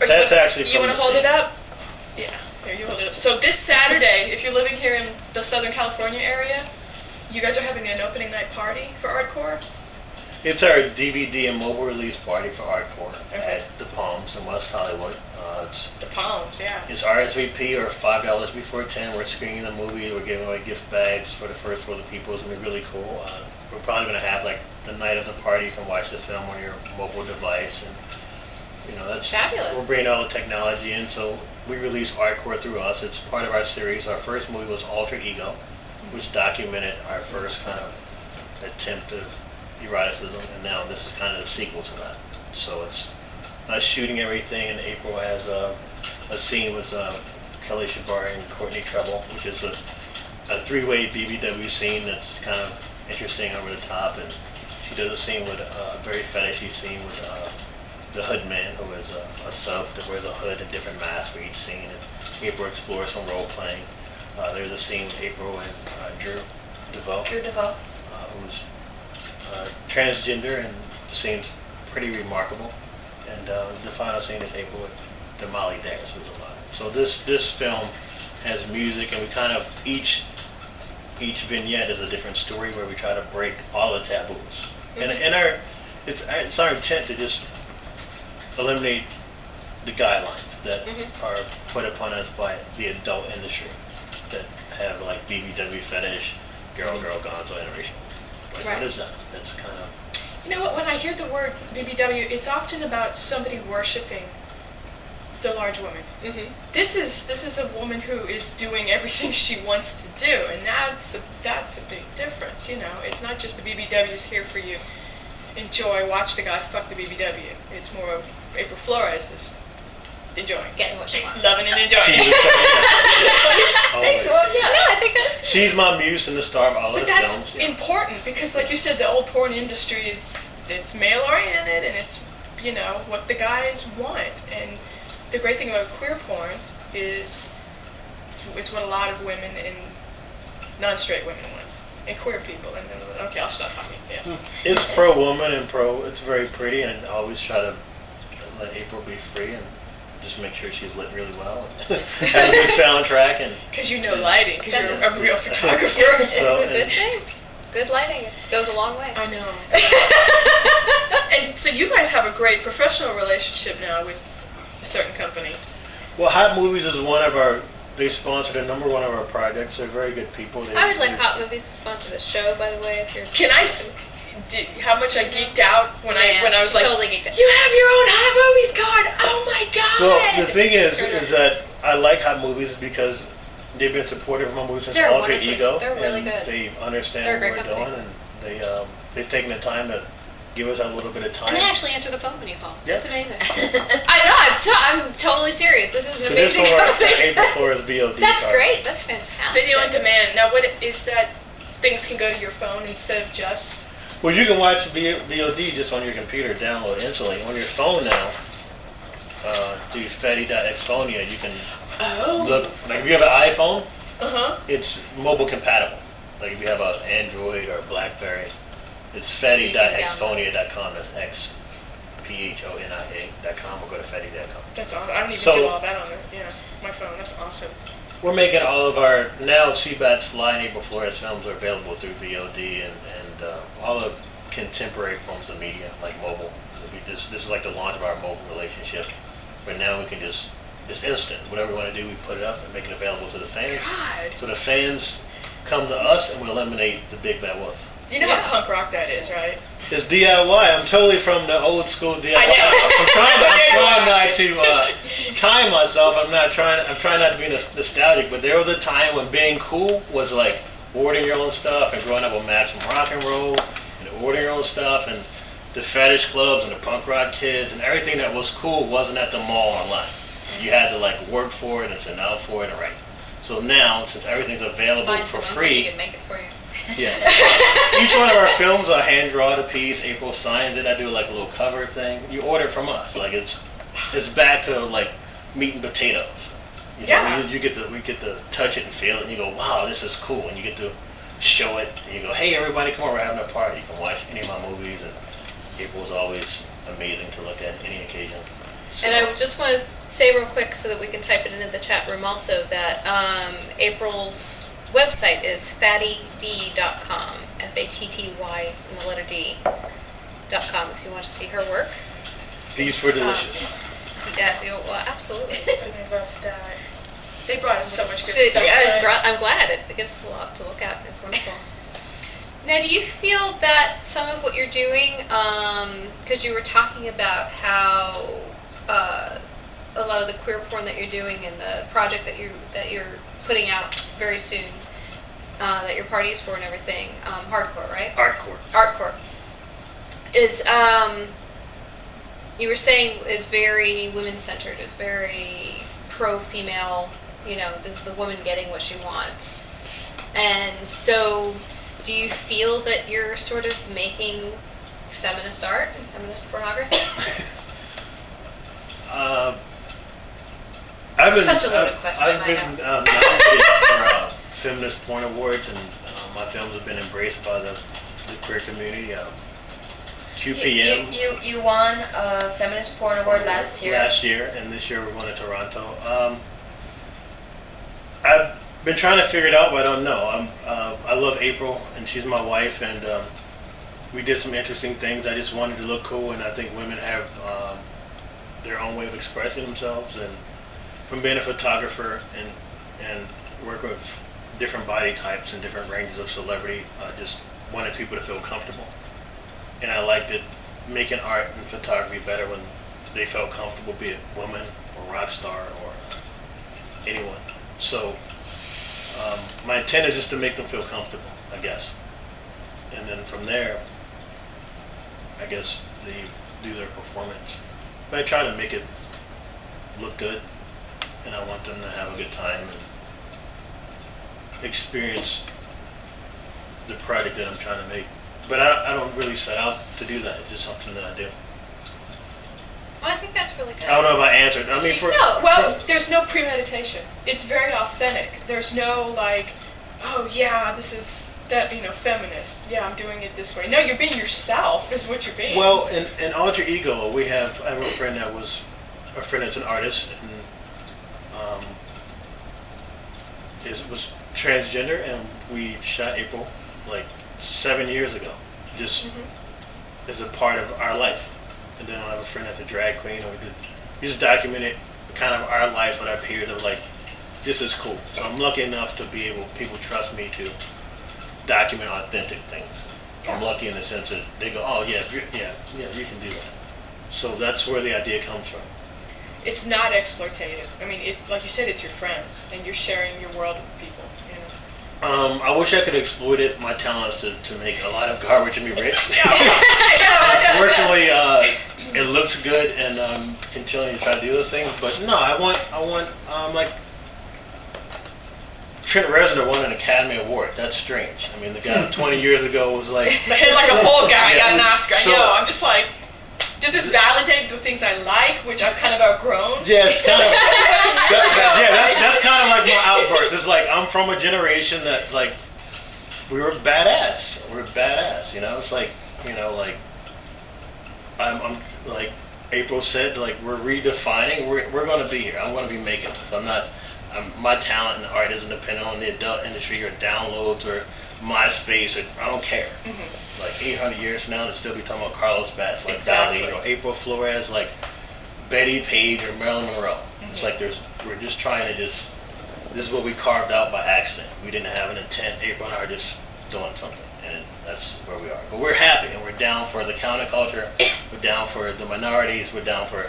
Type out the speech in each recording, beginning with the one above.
That's actually from You want the to hold it scene. up? Yeah, here, you hold it up. So this Saturday, if you're living here in the Southern California area, you guys are having an opening night party for Artcore? It's our DVD and mobile release party for Artcore Okay. at the Palms in West Hollywood. The Palms, yeah. It's RSVP or $5 before 10. We're screening the movie. We're giving away gift bags for the first row of people. It's going to be really cool. We're probably going to have like the night of the party. You can watch the film on your mobile device. And that's fabulous. We're bringing all the technology in. So we release Artcore through us. It's part of our series. Our first movie was Alter Ego, which documented our first kind of attempt of eroticism, and now this is kind of the sequel to that. So it's us shooting everything, and April has a scene with Kelly Shabari and Courtney Treble, which is a three-way BBW scene that's kind of interesting, over the top, and she does a scene with a very fetishy scene with the hood man, who is a sub that wears a hood and different masks for each scene, and April explores some role-playing. There's a scene with April and Drew DeVoe, who's transgender, and the scene's pretty remarkable. And the final scene is April with the Molly Dares, who's alive. So this film has music, and we kind of each vignette is a different story where we try to break all the taboos. And it's our intent to just eliminate the guidelines that are put upon us by the adult industry that have like BBW fetish, girl gonzo interracial. What is that? That's kind of... You know what, when I hear the word BBW, it's often about somebody worshiping the large woman. This is a woman who is doing everything she wants to do, and that's a big difference, It's not just the BBW's here for you. Enjoy, watch the guy fuck the BBW. It's more of April Flores is enjoying. Getting what she wants. Loving and enjoying. Thanks, well, yeah, no, I think that's... She's my muse and the star of all of the films. But that's important, because like you said, the old porn industry it's male-oriented, and it's, what the guys want. And the great thing about queer porn is it's what a lot of women and non-straight women want. And queer people. And okay, I'll stop talking. Yeah. It's pro-woman and it's very pretty, and I always try to let April be free and just make sure she's lit really well. Have a good soundtrack. Because lighting, because you're a real photographer. It's a good thing. Good lighting. It goes a long way. I know. And so you guys have a great professional relationship now with a certain company. Well, Hot Movies is they sponsor the number one of our projects. They're very good people. I would like Hot Movies to sponsor the show, by the way, if you're... Can I... how much I geeked out when I was like, totally geeked out. You have your own Hot Movies card! Oh my god! Well, the thing is that I like Hot Movies because they've been supportive of my movies since Alter Ego. They're really good. They understand what we're doing, and they've taken the time to give us a little bit of time. And they actually answer the phone when you call. Yeah. That's amazing. I know, I'm totally serious. This is an amazing company. April Flores VOD That's card. great. That's fantastic. Video on demand. Now, what is that? Things can go to your phone instead of just... Well, you can watch VOD just on your computer, download instantly. On your phone now, do fetty.xphonia. You can look, like if you have an iPhone, it's mobile compatible. Like if you have an Android or a BlackBerry, it's fetty.xphonia.com. That's xphonia.com. We'll go to fetty.com. That's awesome. I don't even do all that on my phone. That's awesome. We're making all of our, now CBAT's Fly and April Flores films are available through VOD and all of contemporary forms of media, like mobile. This is like the launch of our mobile relationship. But now we can it's instant. Whatever we want to do, we put it up and make it available to the fans. God. So the fans come to us and we eliminate the big bad wolf. You know how punk rock that is, right? It's DIY. I'm totally from the old school DIY. I know. I'm trying not to time myself. I'm trying not to be nostalgic, but there was a time when being cool was like ordering your own stuff and growing up with Maximum Rock and Roll and ordering your own stuff and the fetish clubs and the punk rock kids and everything that was cool wasn't at the mall online. You had to like work for it and send out for it and write. So now, since everything's available for free, she can make it for you. Yeah. Each one of our films, I hand draw the piece. April signs it. I do like a little cover thing. You order it from us. Like it's back to like meat and potatoes. We get to touch it and feel it, and you go, wow, this is cool. And you get to show it, and you go, hey, everybody, come on, we're having a party. You can watch any of my movies, and April is always amazing to look at any occasion. So. And I just want to say real quick so that we can type it into the chat room also that April's website is fattyD.com, Fatty and the letter D.com if you want to see her work. D's for delicious. Well, absolutely. I love that. They brought us so much good stuff. I'm glad. It gives us a lot to look at. It's wonderful. Now, do you feel that some of what you're doing, because you were talking about how a lot of the queer porn that you're doing and the project that you're putting out very soon, that your party is for and everything, hardcore, right? Artcore. Is, you were saying, is very women-centered, is very pro-female, this is the woman getting what she wants. And so, do you feel that you're sort of making feminist art and feminist pornography? Such a loaded question. I've been nominated for feminist porn awards, and my films have been embraced by the queer community. QPM. You won a feminist porn award last year. Last year, and this year we won in Toronto. I've been trying to figure it out, but I don't know. I love April, and she's my wife, and we did some interesting things. I just wanted to look cool, and I think women have their own way of expressing themselves. And from being a photographer and working with different body types and different ranges of celebrity, I just wanted people to feel comfortable. And I liked it, making art and photography better when they felt comfortable, be it woman or rock star or anyone. So my intent is just to make them feel comfortable, I guess. And then from there, I guess they do their performance. But I try to make it look good, and I want them to have a good time and experience the product that I'm trying to make. But I don't really set out to do that. It's just something that I do. Well, I think that's really good. I don't know if I answered. I mean, there's no premeditation. It's very authentic. There's no oh yeah, this is that, feminist. Yeah, I'm doing it this way. No, you're being yourself is what you're being. Well, in Alter Ego, I have a friend that's an artist and was transgender, and we shot April 7 years ago, just as a part of our life. And then I have a friend that's a drag queen, and we just documented kind of our life with our peers of this is cool. So I'm lucky enough to be people trust me to document authentic things. I'm lucky in the sense that they go, oh yeah, you can do that. So that's where the idea comes from. It's not exploitative. I mean, like you said, it's your friends, and you're sharing your world with people. I wish I could exploit my talents to make a lot of garbage and be rich. Unfortunately, it looks good, and I'm continuing to try to do those things. But no, I want Trent Reznor won an Academy Award. That's strange. I mean, the guy 20 years ago was like a whole guy got an Oscar. So, I know. I'm just like, does this validate the things I like, which I've kind of outgrown? Yes, kind of. That's kind of like my outburst. It's like I'm from a generation that we were badass. We're badass, It's I'm like April said, we're redefining. We're going to be here. I'm going to be making this. My talent in art isn't dependent on the adult industry or downloads or MySpace. I don't care. 800 years from now, they'll still be talking about Carlos Bass, Dali, or April Flores, Betty Page or Marilyn Monroe. It's we're just trying to this is what we carved out by accident. We didn't have an intent. April and I are just doing something, and that's where we are. But we're happy, and we're down for the counterculture. We're down for the minorities. We're down for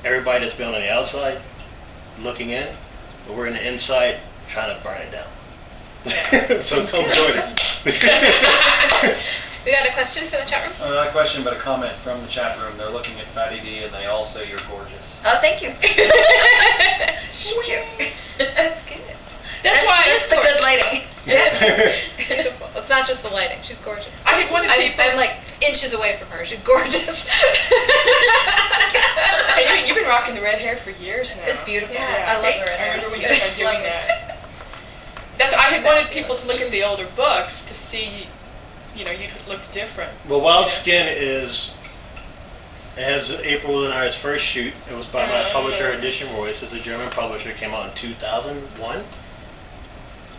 everybody that's been on the outside looking in, but we're in the inside trying to burn it down. So come join us. We got a question for the chat room? Not a question, but a comment from the chat room. They're looking at Fatty D, and they all say you're gorgeous. Oh, thank you. Sweet. That's good. That's why it's the good lighting. Beautiful. It's not just the lighting. She's gorgeous. I had one of people. I'm inches away from her. She's gorgeous. Hey, you've been rocking the red hair for years now. It's beautiful. Yeah, I love the red hair. I remember when you started doing that. I had wanted people to look at the older books to see, you looked different. Well, Wild Skin is It has April and I's first shoot. It was by my publisher, Edition Royce. It's a German publisher. It came out in 2001.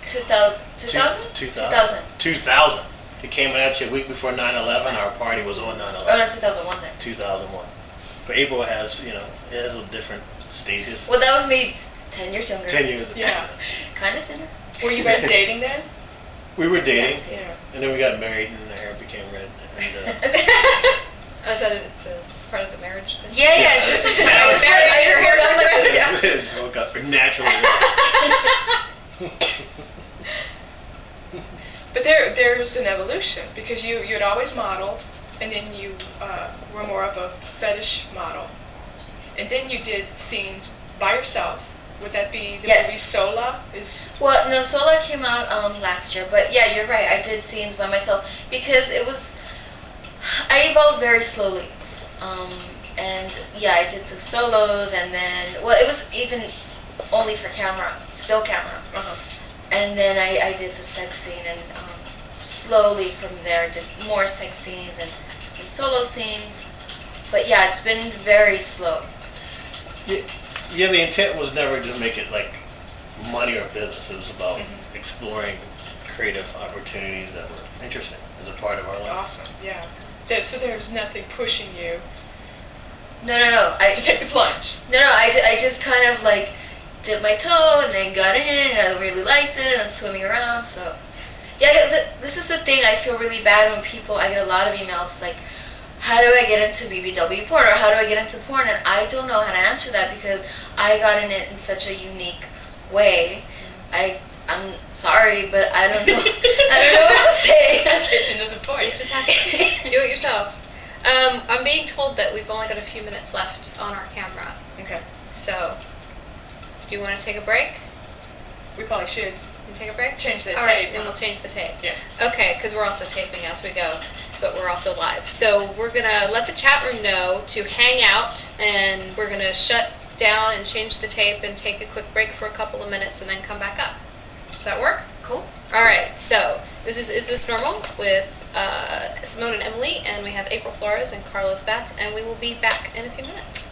2000. It came out actually a week before 9/11. Our party was on 9/11. Oh, no, 2001 then. 2001. But April has, it has a different stages. Well, that was me 10 years younger. 10 years. Yeah. Kind of thinner. Were you guys dating then? We were dating, Yeah. and then we got married, and the hair became red. And, Oh, is that it's a part of the marriage thing? Yeah, it's just sometimes I just woke up to this, it is woke up naturally. But there's an evolution because you had always modeled, and then you were more of a fetish model, and then you did scenes by yourself. Would that be the movie Sola? Well, no, Sola came out last year, but yeah, you're right. I did scenes by myself because I evolved very slowly, and yeah, I did the solos, and then it was even only for camera, still camera. And then I did the sex scene, and slowly from there did more sex scenes and some solo scenes. But yeah, it's been very slow. Yeah, the intent was never to make it like money or business. It was about exploring creative opportunities that were interesting as a part of our life. Awesome, yeah. So there's nothing pushing you No. to take the plunge. No, I just kind of like dipped my toe and then got in, and I really liked it, and I was swimming around, so. Yeah, this is the thing, I feel really bad when I get a lot of emails like, how do I get into BBW porn, or how do I get into porn, and I don't know how to answer that because I got in it in such a unique way. I'm sorry, but I don't know. I don't know what to say. You just have to do it yourself. I'm being told that we've only got a few minutes left on our camera. Okay. So, do you want to take a break? We probably should. You take a break? Change the All tape. right, then we'll change the tape. Yeah. Okay, because we're also taping as we go, but we're also live. So we're going to let the chat room know to hang out, and we're going to shut down and change the tape and take a quick break for a couple of minutes and then come back up. Does that work? Cool. All right, so this is This Normal with Simone and Emily, and we have April Flores and Carlos Batts, and we will be back in a few minutes.